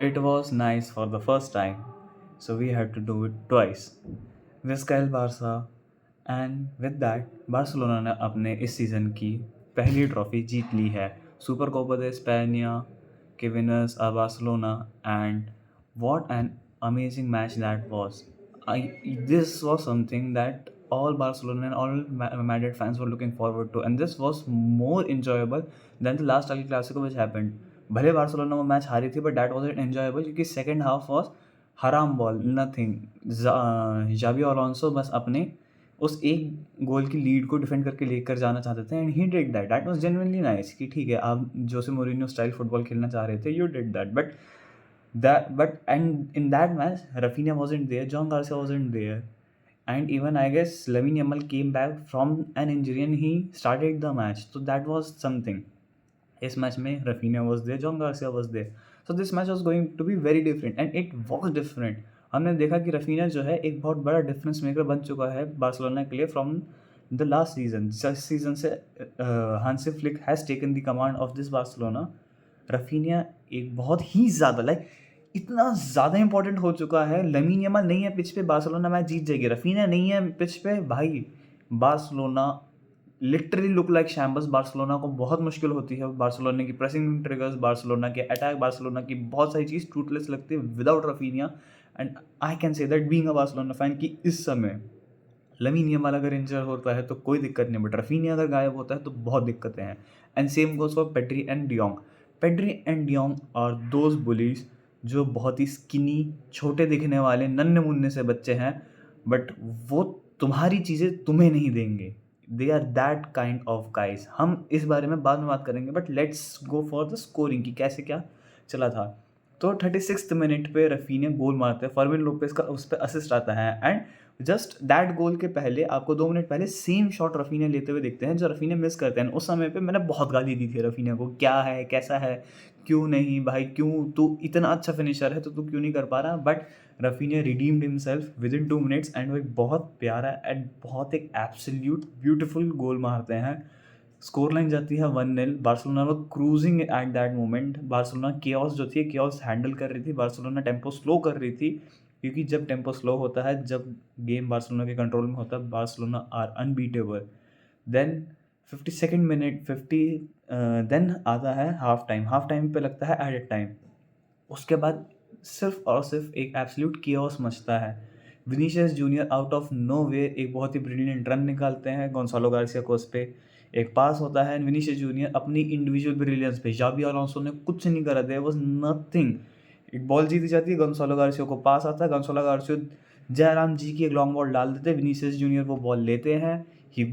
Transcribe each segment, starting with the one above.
It was nice for the first time, so we had to do it twice. Vizcaya Barca and with that Barcelona ने अपने इस season की पहली trophy जीत ली है। Super Copa de España के winners are Barcelona and what an amazing match that was. This was something that all Barcelona and all Madrid fans were looking forward to, and this was more enjoyable than the last El Clasico which happened. भले Barcelona वो match हारी थी, but that was enjoyable क्योंकि second half was हराम ball, nothing. जाबी Alonso बस अपने उस एक गोल की लीड को डिफेंड करके लेकर जाना चाहते थे, and he did that. That was genuinely nice कि ठीक है, आप जोसे मोरिन्यो स्टाइल फुटबॉल खेलना चाह रहे थे, you did that. But and in that match, Rafinha wasn't there, John Garcia wasn't there, and even I guess Lamine Yamal came back from an injury and he started the match. So that was something. इस match में Rafinha was there, John Garcia was there. So this match was going to be very different and it was different. हमने देखा कि Rafinha जो है एक बहुत बड़ा डिफरेंस मेकर बन चुका है बार्सिलोना के लिए फ्रॉम द लास्ट सीजन। जिस सीजन से Hansi Flick has taken the command of this Barcelona, Raphinha एक बहुत ही ज़्यादा इतना ज़्यादा इंपॉर्टेंट हो चुका है। लमीन यमाल नहीं है पिच पे, बार्सिलोना मैच जीत जाएगी। रफीनिया नहीं है पिच पे, भाई Barcelona literally look like shambles. Barcelona को बहुत मुश्किल होती है, बार्सिलोना की प्रेसिंग ट्रिगर्स, बार्सिलोना के अटैक, बार्सिलोना की बहुत सारी चीज़ टूटलेस लगती है without Raphinha. And I can say that being a Barcelona fan कि इस समय लमीन यमाल अगर इंजर होता है तो कोई दिक्कत नहीं, बट रफीनिया अगर गायब होता है तो बहुत दिक्कतें हैं। And same goes for Pedri and De Jong. Pedri and De Jong are those bullies जो बहुत ही स्किनी, छोटे दिखने वाले, नन्हे मुन्ने से बच्चे हैं, बट वो तुम्हारी चीज़ें तुम्हें नहीं देंगे। They are that kind of guys. हम इस बारे में बाद में बात करेंगे, but let's go for the scoring कि कैसे क्या चला था। तो 36th मिनट पे रफीनिया गोल मारते हैं, फर्मिन लोपेस का उस पर असिस्ट आता है, एंड जस्ट दैट गोल के पहले आपको 2 मिनट पहले सेम शॉट रफीनिया लेते हुए देखते हैं जो रफीनिया मिस करते हैं। उस समय पे मैंने बहुत गाली दी थी रफीनिया को, क्या है, कैसा है, क्यों नहीं भाई, क्यों तू इतना अच्छा फिनिशर है तो तू क्यों नहीं कर पा रहा। But Raphinha redeemed himself with in 2 minutes and वो एक बहुत प्यारा एंड बहुत एक एब्सोल्यूट ब्यूटीफुल गोल मारते हैं। स्कोर लाइन जाती है 1-0। बार्सिलोना वो cruising at that moment. Barcelona chaos जो थी, केओस हैंडल कर रही थी, बार्सिलोना टेम्पो स्लो कर रही थी, क्योंकि जब टेम्पो स्लो होता है, जब गेम बार्सिलोना के कंट्रोल में होता है, Barcelona are unbeatable. Then 52nd minute 50 then आता है हाफ टाइम। हाफ टाइम पे लगता है एडेड टाइम। उसके बाद सिर्फ और सिर्फ एक एब्सोल्यूट कियोस मचता है। Vinicius junior out of no way एक बहुत ही ब्रिलियंट रन निकालते हैं गोंसालो गार्सिया को, उस पर एक पास होता है। विनीशियस जूनियर अपनी इंडिविजुअल ब्रिलियंस पे, जाबी अलोंसो ने कुछ नहीं करा, देयर वाज नथिंग। एक बॉल जीती जाती है, गोंसालो गार्सिया को पास आता है, गोंसालो गार्सिया जयराम जी की एक लॉन्ग बॉल डाल देते हैं, विनीशियस जूनियर वो बॉल लेते हैं, he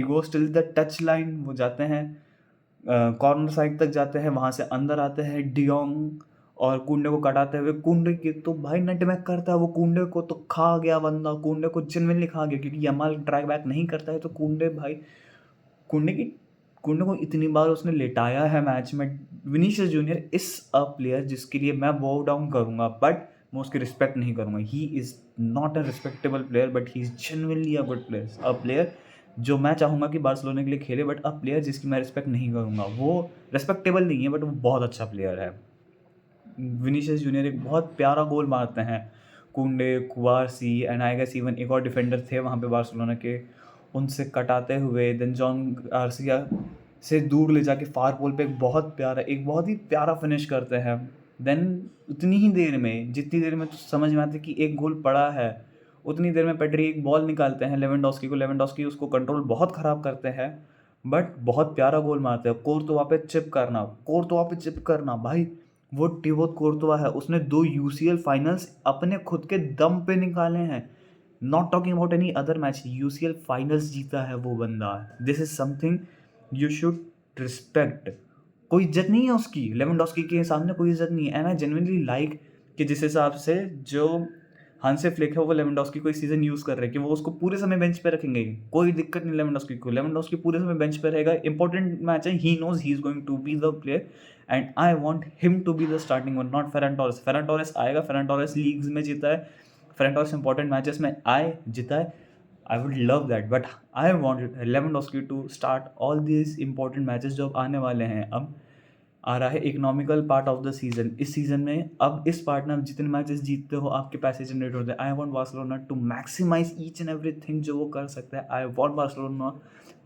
goes till the touch line, वो जाते हैं कॉर्नर साइड तक जाते हैं, वहाँ से अंदर आते हैं डियोंग और कुंडे को कटाते हुए। कुंडे की तो भाई नटमैक करता है वो, कुंडे को तो खा गया बंदा, कुंडे को जेन्युइनली खा गया, क्योंकि यमाल ट्रैक बैक नहीं करता है तो कुंडे भाई, कुंडे की कुंडे को इतनी बार उसने लेटाया है मैच में। Vinicius junior is a player जिसके लिए मैं बो डाउन करूँगा, बट मैं उसकी रिस्पेक्ट नहीं करूँगा। He is not a respectable player, but he is genuinely a good player, a player जो मैं चाहूँगा कि बार्सिलोना के लिए खेले, बट अ प्लेयर जिसकी मैं रिस्पेक्ट नहीं करूँगा। वो रिस्पेक्टेबल नहीं है, बट वो बहुत अच्छा प्लेयर है। विनीशियस जूनियर एक बहुत प्यारा गोल मारते हैं। Kounde, Cubarsi and I guess even एक और डिफेंडर थे वहाँ पे बार्सिलोना के, उनसे कटाते हुए देन जॉन गार्सिया से दूर ले जाके फार पोल पे एक बहुत ही प्यारा फिनिश करते हैं। देन उतनी ही देर में, जितनी देर में तो समझ में आता है कि एक गोल पड़ा है, उतनी देर में पेड्री एक बॉल निकालते हैं लेवेंडोस्की को। लेवेंडोस्की उसको कंट्रोल बहुत ख़राब करते हैं, बट बहुत प्यारा गोल मारते हैं। कोर्तोआ पे चिप करना भाई, वो टिबोट कोर्तोआ है, उसने 2 यूसीएल फाइनल्स अपने खुद के दम पे निकाले हैं। Not talking about any other match, UCL finals जीता है वो बंदा। This is something you should respect. कोई इज्जत नहीं है उसकी, लेवेंडोस्की के सामने कोई इज्जत नहीं है। एंड आई जेन्युइनली लाइक कि जिस हिसाब से जो हांसे फ्लिक है वो लेवेंडोस्की को इस सीजन यूज़ कर रहे हैं कि वो उसको पूरे समय बेंच पे रखेंगे, कोई दिक्कत नहीं लेवेंडोस्की को। लेवेंडोस्की पूरे समय बेंच पे रहेगा, इंपॉर्टेंट मैच है, he knows he is going to be the player and I want him to be the starting one, not Ferran Torres. Ferran Torres आएगा, फेरन टोरेस लीग्स में जीता है, फेरन टोरेस इंपॉर्टेंट मैचेस में आए, जीता है, I would love that, but I want Lewandowski to start all these important matches जो अब आने वाले हैं। अब आ रहा है economical part of the season. इस सीजन में अब इस पार्ट में आप जितने मैचेस जीतते हो आपके पैसे जनरेट होते हैं। I want Barcelona to maximise each and everything जो वो कर सकता है। I want Barcelona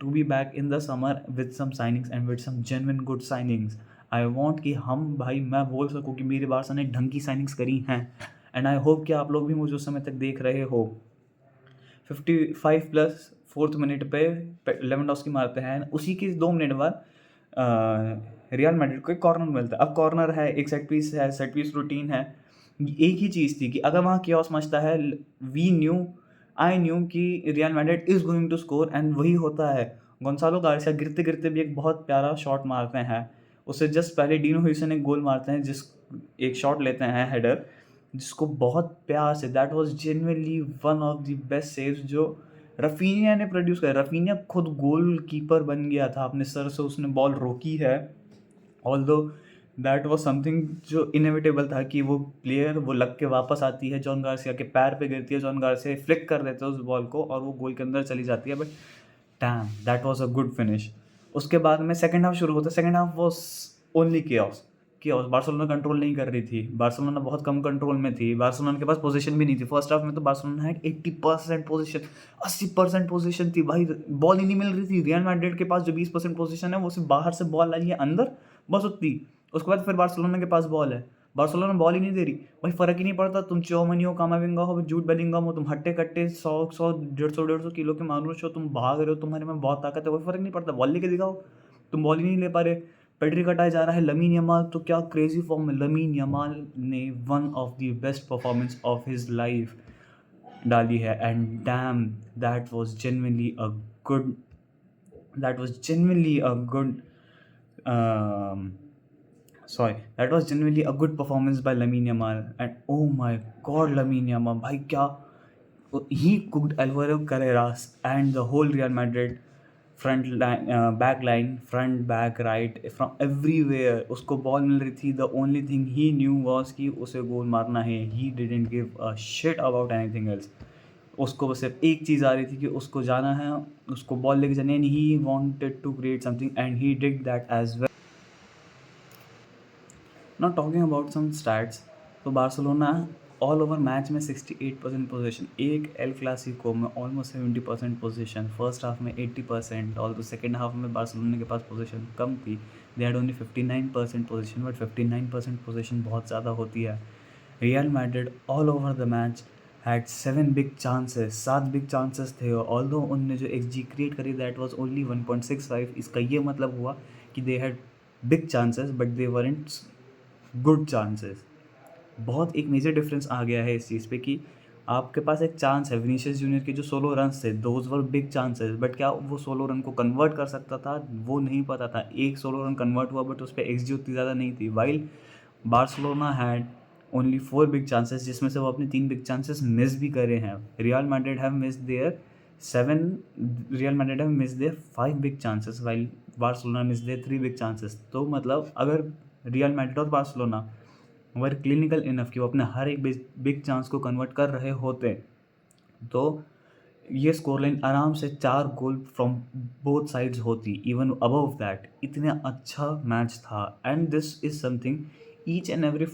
to be back in the summer with some signings and with some genuine good signings. I want कि हम भाई मैं बोल सकूँ कि मेरे बार्सा ने ढंग की साइनिंग्स करी हैं। एंड आई होप कि आप लोग भी मुझे उस समय तक देख रहे हो। 55 प्लस 4th मिनट पे लेवेंडोस्की मारते हैं, उसी के 2 मिनट बाद रियल मैड्रिड को एक कॉर्नर मिलता है। अब कॉर्नर है, एक सेट पीस है, सेट पीस रूटीन है। एक ही चीज़ थी कि अगर वहाँ कियोस मचता है, आई न्यू कि Real Madrid is going to score, and वही होता है। गोंसालो गार्सिया गिरते गिरते भी एक बहुत प्यारा शॉट मारते हैं। उससे जस्ट पहले डीनो ह्यूसन एक गोल मारते हैं, एक शॉट लेते हैं हेडर, जिसको बहुत प्यार से, that was genuinely one of the best saves जो रफीनिया ने प्रोड्यूस किया। रफीनिया खुद गोल कीपर बन गया था, अपने सर से उसने बॉल रोकी है। ऑल्दो दैट वाज समथिंग जो इनएविटेबल था कि वो प्लेयर वो लग के वापस आती है, जॉन गार्सिया के पैर पे गिरती है, जॉन गार्सिया फ्लिक कर देते हैं उस बॉल को और वो गोल के अंदर चली जाती है। But dam, that was a good finish. उसके बाद में सेकंड हाफ शुरू होता है। Second half was only chaos. Barcelona control नहीं कर रही थी, बार्सिलोना बहुत कम कंट्रोल में थी, बार्सिलोना के पास पोजीशन भी नहीं थी। फर्स्ट हाफ में तो बार्सिलोना है 80% पोजीशन, 80% पोजीशन थी भाई, बॉल ही नहीं मिल रही थी। रियल मैड्रिड के पास जो 20% पोजीशन है वो सिर्फ बाहर से बॉल आई है अंदर, बस उतनी। उसके बाद फिर बार्सिलोना के पास बॉल है, बार्सिलोना बॉल ही नहीं दे रही भाई। फर्क ही नहीं पड़ता तुम चौमनी हो, कामाविंगा हो, जूड बेलिंगम हो, तुम हट्टे कट्टे 100 150 किलो के मानुष हो, तुम भाग रहे हो, तुम्हारे में बहुत ताकत है, कोई फर्क नहीं पड़ता, बॉल लेके दिखाओ। तुम बॉल ही नहीं ले पा रहे, पेड्री कटाया जा रहा है। लमीन यमाल तो क्या क्रेजी फॉर्म में, लमीन यमाल ने one of the best performance of his life डाली है। And dam, that was genuinely a good, that was genuinely a good that was genuinely a good performance by Lamine Yamal. And oh my god, Lamine Yamal भाई क्या, he cooked Alvaro Carreras and the whole Real Madrid front line, back line, front back right, from everywhere उसको ball मिल रही थी। The only thing he knew was कि उसे गोल मारना है। He didn't give a shit about anything else. उसको बस सिर्फ एक चीज़ आ रही थी कि उसको जाना है, उसको बॉल लेके जानी है, and he wanted to create something and he did that as well. Not talking about some stats, तो बार्सिलोना ऑल ओवर मैच में 68% पोजीशन, एक एल क्लासिको में ऑलमोस्ट 70% पोजीशन, फर्स्ट हाफ में 80%, और तो सेकेंड हाफ में बार्सिलोना के पास position कम थी, they had only 59% position. But 59% position बहुत ज़्यादा होती है। Real Madrid all over the match had 7 big chances, 7 big chances थे। ऑल्दो उनने जो XG क्रिएट करी दैट वाज ओनली 1.65। इसका ये मतलब हुआ कि they had big chances but they weren't good chances. बहुत एक मेजर डिफरेंस आ गया है इस चीज़ पे कि आपके पास एक चांस है, विनीशियस जूनियर के जो 16 रन्स थे, those were big chances, but क्या वो 16 रन को कन्वर्ट कर सकता था वो नहीं पता था। एक 16 रन कन्वर्ट हुआ बट उस पर XG उतनी ज़्यादा नहीं थी। While Barcelona had only 4 big chances, जिसमें से वो अपने 3 बिग चांसेस मिस भी करे हैं। Real Madrid have miss their 5 big chances while Barcelona miss their 3 big chances. तो मतलब अगर रियल मैड्रिड और बार्सिलोना वर क्लिनिकल इनफ कि वो अपने हर एक बिग चांस को कन्वर्ट कर रहे होते, तो ये स्कोर लाइन आराम से 4 गोल फ्रॉम बोथ साइड्स होती, इवन अबव दैट। इतना अच्छा मैच था। And this is something each and every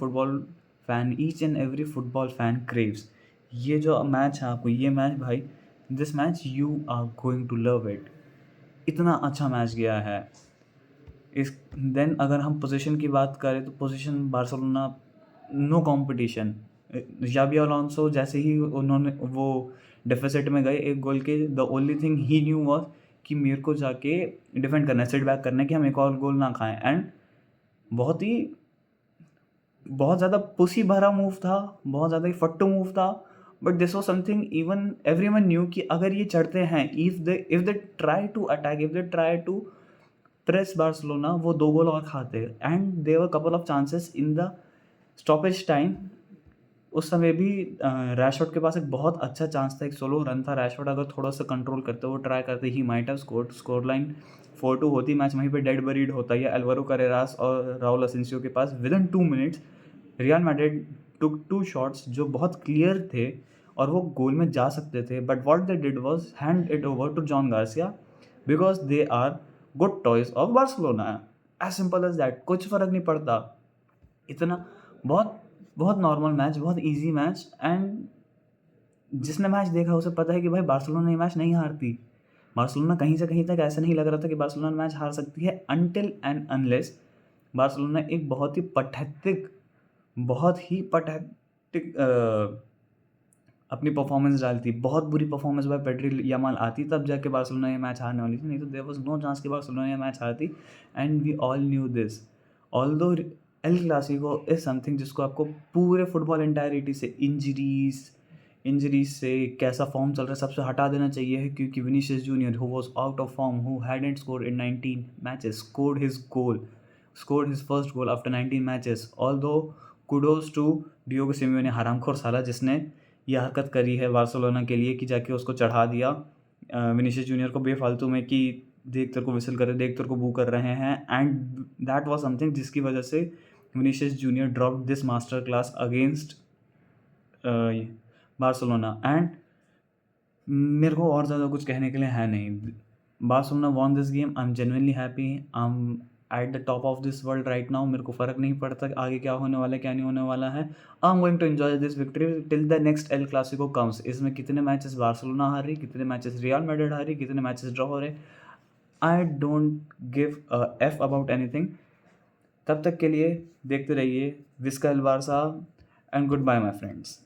football fan craves. ये जो मैच है आपको, ये मैच भाई, this match you are going to love it. इतना अच्छा मैच गया है। देन अगर हम पोजीशन की बात करें तो position Barcelona no competition. Xabi Alonso जैसे ही उन्होंने वो डेफिसिट में गए एक गोल के, the only thing he new was कि मेरे को जाके डिफेंड करना है, सेट बैक करना है कि हम एक और गोल ना खाएं। एंड बहुत ज़्यादा पुसी भरा मूव था, बहुत ज़्यादा ही फट्टू मूव था, but this was something even everyone knew कि अगर ये चढ़ते हैं, if they try to attack, if they try to press Barcelona, वो 2 गोल और खाते। And there were couple of chances in the stoppage time. उस समय भी रैशफोर्ड के पास एक बहुत अच्छा चांस था, एक सोलो रन था। रैशफोर्ड अगर थोड़ा सा कंट्रोल करते, वो ट्राई करते, he might have scored. Score line 4-2 होती, मैच वहीं पे डेड बरीड होता है एल्वारो करेरास और राउल असेंसियो के पास। Within 2 minutes Real Madrid took 2 shots जो बहुत क्लियर थे और वो गोल में जा सकते थे, but what they did was hand it over to Joan Garcia because they are good toys of Barcelona. As simple as that, कुछ फ़र्क नहीं पड़ता। इतना बहुत बहुत नॉर्मल मैच, बहुत ईजी मैच। एंड जिसने मैच देखा उसे पता है कि भाई बार्सिलोना ये मैच नहीं हारती। बार्सिलोना कहीं से कहीं तक ऐसा नहीं लग रहा था कि बार्सिलोना मैच हार सकती है, अनटिल एंड अनलेस बार्सिलोना एक बहुत ही पैथेटिक अपनी परफॉर्मेंस डालती, बहुत बुरी परफॉर्मेंस बाय पेड्री यामाल आती, तब जाके बार्सिलोना ये मैच हारने वाली थी, नहीं तो देयर वाज नो चांस कि बार्सिलोना ये मैच हारती। And we all knew this. Although El Clasico is something जिसको आपको पूरे फुटबॉल एंटायरिटी से, इंजरीज से, कैसा फॉर्म चल रहा है, सबसे हटा देना चाहिए है, क्योंकि Vinicius junior who was out of form, who hadn't scored in 19 matches, scored his first goal after 19 matches. Although kudos to Diego Simeone, हरामखोर साला, जिसने ये हरकत करी है बार्सिलोना के लिए कि जाके उसको चढ़ा दिया विनीशियस जूनियर को बेफालतू में, कि देख तेरे को विसल कर रहे, देख तेरे को बू कर रहे हैं। एंड दैट वाज समथिंग जिसकी वजह से Vinicius junior drop this master class against Barcelona. And मेरे को और ज़्यादा कुछ कहने के लिए है नहीं। Barcelona von this game, I am genuinely happy, I am at the top of this world right now. मेरे को फ़र्क नहीं पड़ता आगे क्या होने वाला है, क्या नहीं होने वाला है। I am going to enjoy this victory till the next El Clasico comes. इसमें कितने मैचेस बार्सिलोना हार रही, कितने मैचेस रियल मैड्रिड हार रही, कितने मैचेस ड्रॉ हो रहे, I don't give a F about anything. तब तक के लिए देखते रहिए Visca El Barca, and goodbye my friends.